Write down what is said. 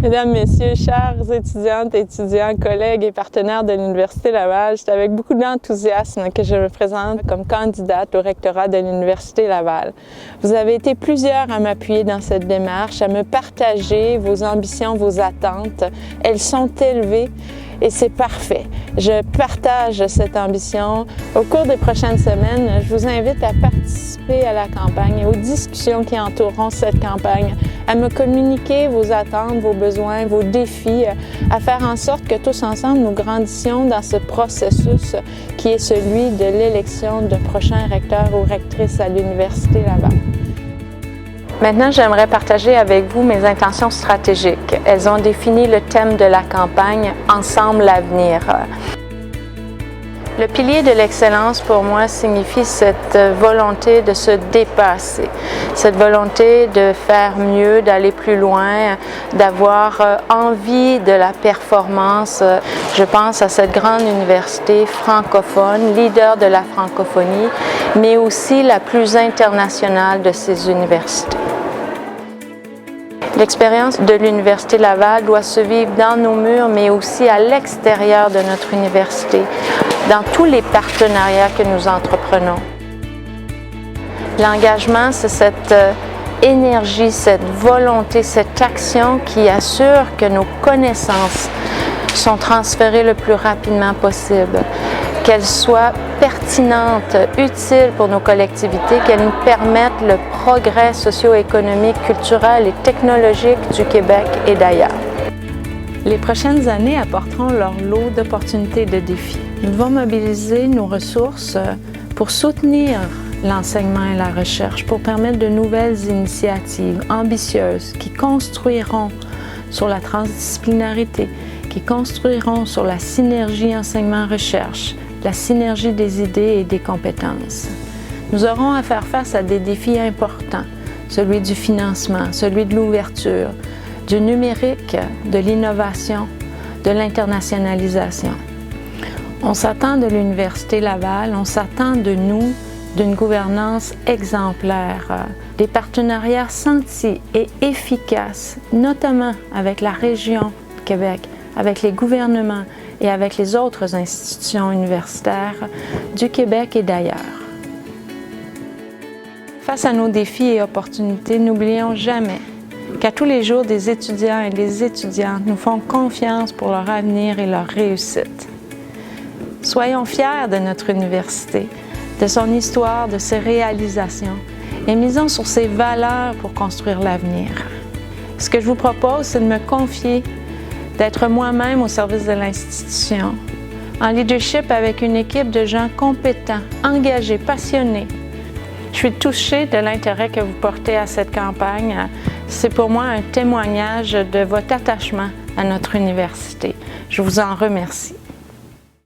Mesdames, Messieurs, chers étudiantes, étudiants, collègues et partenaires de l'Université Laval, c'est avec beaucoup d'enthousiasme que je me présente comme candidate au rectorat de l'Université Laval. Vous avez été plusieurs à m'appuyer dans cette démarche, à me partager vos ambitions, vos attentes. Elles sont élevées et c'est parfait. Je partage cette ambition. Au cours des prochaines semaines, je vous invite à participer à la campagne et aux discussions qui entoureront cette campagne, à me communiquer vos attentes, vos besoins, vos défis, à faire en sorte que tous ensemble, nous grandissions dans ce processus qui est celui de l'élection d'un prochain recteur ou rectrice à l'Université Laval. Maintenant, j'aimerais partager avec vous mes intentions stratégiques. Elles ont défini le thème de la campagne « Ensemble l'avenir ». Le pilier de l'excellence pour moi signifie cette volonté de se dépasser, cette volonté de faire mieux, d'aller plus loin, d'avoir envie de la performance. Je pense à cette grande université francophone, leader de la francophonie, mais aussi la plus internationale de ces universités. L'expérience de l'Université Laval doit se vivre dans nos murs, mais aussi à l'extérieur de notre université, dans tous les partenariats que nous entreprenons. L'engagement, c'est cette énergie, cette volonté, cette action qui assure que nos connaissances sont transférées le plus rapidement possible, qu'elles soient pertinentes, utiles pour nos collectivités, qu'elles nous permettent le progrès socio-économique, culturel et technologique du Québec et d'ailleurs. Les prochaines années apporteront leur lot d'opportunités et de défis. Nous devons mobiliser nos ressources pour soutenir l'enseignement et la recherche, pour permettre de nouvelles initiatives ambitieuses qui construiront sur la transdisciplinarité, qui construiront sur la synergie enseignement-recherche, la synergie des idées et des compétences. Nous aurons à faire face à des défis importants, celui du financement, celui de l'ouverture, du numérique, de l'innovation, de l'internationalisation. On s'attend de l'Université Laval, on s'attend de nous d'une gouvernance exemplaire, des partenariats sentis et efficaces, notamment avec la région de Québec, avec les gouvernements et avec les autres institutions universitaires du Québec et d'ailleurs. Face à nos défis et opportunités, n'oublions jamais qu'à tous les jours, des étudiants et des étudiantes nous font confiance pour leur avenir et leur réussite. Soyons fiers de notre université, de son histoire, de ses réalisations et misons sur ses valeurs pour construire l'avenir. Ce que je vous propose, c'est de me confier, d'être moi-même au service de l'institution, en leadership avec une équipe de gens compétents, engagés, passionnés. Je suis touchée de l'intérêt que vous portez à cette campagne. C'est pour moi un témoignage de votre attachement à notre université. Je vous en remercie.